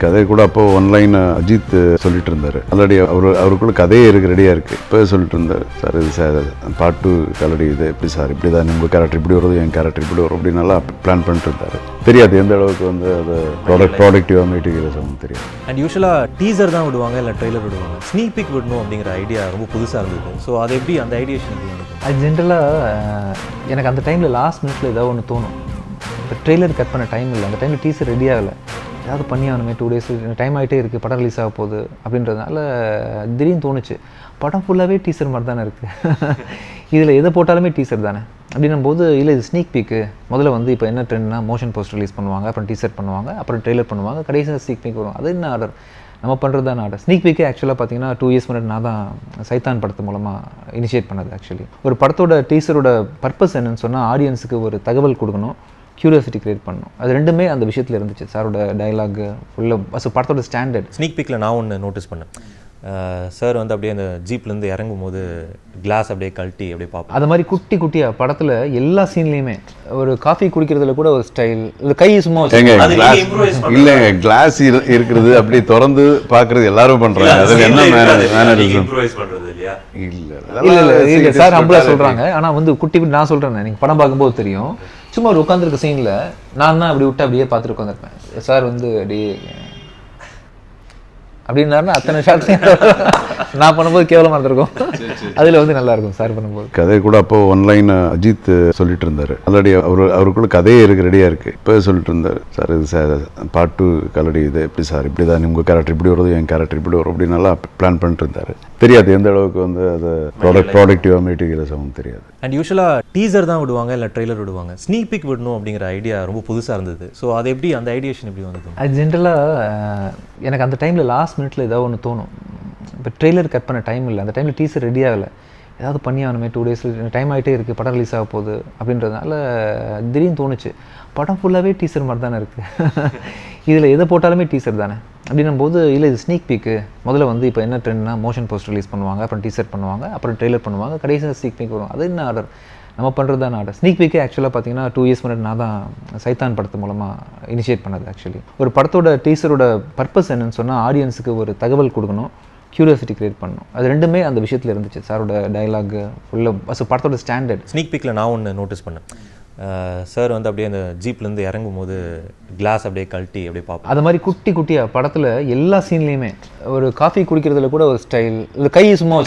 கதை கூட அப்போ ஒன்லைன் அஜித் சொல்லிட்டு இருந்தாரு. ஆல்ரெடி அவருக்குள்ள கதையே ரெடியாக இருக்குது. இப்போ சொல்லிட்டு இருந்தார், சார் இது சார் பார்ட் 2 ஆல்ரெடி இது எப்படி சார் இப்படி தான் உங்கள் கேரக்டர் இப்படி வருது, என் கேரக்டர் இப்படி வரும் அப்படி நல்லா பிளான் பண்ணிட்டு இருந்தார். தெரியாது எந்த அளவுக்கு வந்து அது ப்ராடக்டிவாக மெட்டீரியல்ஸ் ஒன்றும் தெரியாது. அண்ட் யூஸ்வலாக டீசர் தான் விடுவாங்க, இல்லை ட்ரெய்லர் விடுவாங்க. ஸ்னீக் பீக் விடணும் அப்படிங்கிற ஐடியா ரொம்ப புதுசாக இருந்தது. ஸோ அது எப்படி அந்த ஐடியேஷன் எப்படி இருந்தது? அது ஜென்ரலாக எனக்கு அந்த டைமில் லாஸ்ட் மினிட்ல ஏதாவது ஒன்று தோணும். இப்போ ட்ரெய்லர் கட் பண்ண டைம் இல்லை, அந்த டைமில் டீசர் ரெடி ஆகலை, ஏதாவது பண்ணி ஆகணுமே, 2 days டைம் ஆகிட்டே இருக்குது, படம் ரிலீஸ் ஆக போகுது அப்படின்றதுனால திடீர்னு தோணுச்சு, படம் ஃபுல்லாகவே டீசர் மாதிரி தானே இருக்குது, இதில் எதை போட்டாலுமே டீசர் தானே அப்படின்னும் போது, இல்லை இது ஸ்னீக் பீக்கு. முதல்ல வந்து இப்போ என்ன ட்ரெண்ட்னா மோஷன் போஸ்ட் ரிலீஸ் பண்ணுவாங்க, அப்புறம் டீசர் பண்ணுவாங்க, அப்புறம் ட்ரெய்லர் பண்ணுவாங்க, கடைசியாக ஸ்னீக் பீக் வரும். அது என்ன ஆர்டர், நம்ம பண்ணுறது தான் ஆர்டர். ஸ்னீக் பீக்கே ஆக்சுவலாக பார்த்தீங்கன்னா 2 years முன்னாடி நான் தான் சைத்தான் படத்து மூலமாக இனிஷியேட் பண்ணது. ஆக்சுவலி ஒரு படத்தோட டீசரோட பர்பஸ் என்னன்னு சொன்னால் ஆடியன்ஸுக்கு ஒரு தகவல் கொடுக்கணும், க்யூரியாசிட்டி கிரியேட் பண்ணணும். அது ரெண்டுமே அந்த விஷயத்தில் இருந்துச்சு. சாரோட டைலாக் ஃபுல்லாக படத்தோட ஸ்டாண்டர்ட். ஸ்னீக் பீக்கில் நான் ஒன்று நோட்டீஸ் பண்ணேன். சார் வந்து அப்படியே அந்த ஜீப்லேருந்து இறங்கும் போது கிளாஸ் அப்படியே கழட்டி அப்படியே பார்ப்போம். அது மாதிரி குட்டி குட்டியாக படத்தில் எல்லா சீன்லேயுமே ஒரு காஃபி குடிக்கிறதுல கூட ஒரு ஸ்டைல், இந்த கை சும்மா இல்லைங்க, கிளாஸ் இருக்கிறது அப்படி திறந்து பார்க்கறது எல்லாரும் பண்ணுறாங்க. அது என்ன மேனரிசம் இல்லை சார் ஹம்பிளா சொல்கிறாங்க. ஆனால் வந்து குட்டி நான் சொல்கிறேன், நீங்கள் படம் பார்க்கும்போது தெரியும், சும்மா ஒரு உட்காந்துருக்க சீனில் நான் தான் அப்படி விட்டு அப்படியே பார்த்துட்டு உட்காந்துருப்பேன். சார் வந்து அப்படியே அப்படின்னாருன்னா அத்தனை ஷாட்ஸையும் நான் பண்ணும்போது கேவலமாக இருந்திருக்கும், அதில் வந்து நல்லா இருக்கும் சார் பண்ணும்போது. கதை கூட அப்போ ஒன்லைன் அஜித் சொல்லிட்டு இருந்தாரு. ஆல்ரெடி அவருக்குள்ள கதையே ரெடியாக இருக்குது. இப்போ சொல்லிட்டு இருந்தார், சார் இது சார் பார்ட் 2 ஆல்ரெடி இது எப்படி சார் இப்படி தான் உங்கள் கேரக்டர் இப்படி வருது, என் கேரக்டர் இப்படி வரும் அப்படி நல்லா பிளான் பண்ணிட்டு இருந்தார். தெரியாது எந்த அளவுக்கு வந்து அது ப்ராடக்டிவாக மெட்டீரியல்ஸ் ஒன்றும் தெரியாது. அண்ட் யூஸ்வலாக டீசர் தான் விடுவாங்க, இல்லை ட்ரெய்லர் விடுவாங்க. ஸ்னீக் பீக் விடணும் அப்படிங்கிற ஐடியா ரொம்ப புதுசாக இருந்தது. ஸோ அது எப்படி அந்த ஐடியேஷன் எப்படி வந்தது? அது ஜென்ரலாக எனக்கு அந்த டைமில் லாஸ்ட் மினிட்ல ஏதாவது ஒன்று தோணும். இப்போ ட்ரெய்லர் கட் பண்ண டைம் இல்லை, அந்த டைமில் டீசர் ரெடி ஆகலை, ஏதாவது பண்ணி ஆகணுமே, 2 days டைம் ஆகிட்டே இருக்குது, படம் ரிலீஸ் ஆக போகுது அப்படின்றதுனால திடீர்னு தோணுச்சு, படம் ஃபுல்லாகவே டீசர் மாதிரி தானே இருக்குது, இதில் எதை போட்டாலுமே டீசர் தானே அப்படின்னும் போது, இல்லை இது ஸ்னீக் பீக்கு. முதல்ல வந்து இப்போ என்ன ட்ரெண்ட்னா மோஷன் போஸ்ட் ரிலீஸ் பண்ணுவாங்க, அப்புறம் டீசர் பண்ணுவாங்க, அப்புறம் ட்ரெய்லர் பண்ணுவாங்க, கடைசியாக ஸ்னீக் பீக் வரும். அது என்ன ஆர்டர், நம்ம பண்ணுறது தான் ஆர்டர். ஸ்னீக் பீக்கே ஆக்சுவலாக பார்த்தீங்கன்னா 2 years முன்னாடி நான் தான் சைத்தான் படத்து மூலமாக இனிஷியேட் பண்ணது. ஆக்சுவலி ஒரு படத்தோட டீசரோட பர்பஸ் என்னன்னு சொன்னால் ஆடியன்ஸுக்கு ஒரு தகவல் கொடுக்கணும், க்யூரியாசிட்டி கிரியேட் பண்ணணும். அது ரெண்டுமே அந்த விஷயத்தில் இருந்துச்சு. சாரோட டைலாக் ஃபுல்லாக படத்தோட ஸ்டாண்டர்ட். ஸ்னீக் பீக்கில் நான் ஒன்று நோட்டீஸ் பண்ணேன். சார் வந்து அப்படியே அந்த ஜீப்லேருந்து இறங்கும் போது கிளாஸ் அப்படியே கழட்டி அப்படியே பார்ப்போம். அது மாதிரி குட்டி குட்டியாக படத்தில் எல்லா சீன்லேயுமே ஒரு காஃபி குடிக்கிறதுல கூட ஒரு ஸ்டைல், இந்த கை சும்மா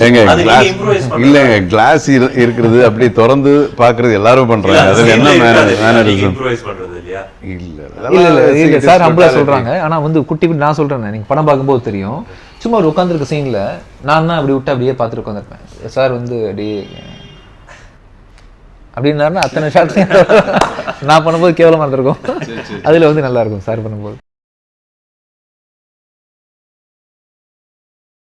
இல்லைங்க, கிளாஸ் இருக்கிறது அப்படி திறந்து பார்க்கறது எல்லாரும் பண்ணுறாங்க. அது என்ன மேனரிசம் இல்லை சார் ஹம்பிளா சொல்கிறாங்க. ஆனால் வந்து குட்டி நான் சொல்கிறேன், நீங்கள் படம் பார்க்கும்போது தெரியும், சும்மா ஒரு உட்காந்துருக்க சீனில் நான் தான் அப்படி விட்டு அப்படியே பார்த்துட்டு உட்காந்துருப்பேன். சார் வந்து அப்படியே அப்படின்னாருன்னா அத்தனை ஷாட்ஸையும் நான் பண்ணும்போது கேவலமாக இருந்திருக்கும், அதில் வந்து நல்லா இருக்கும் சார் பண்ணும்போது.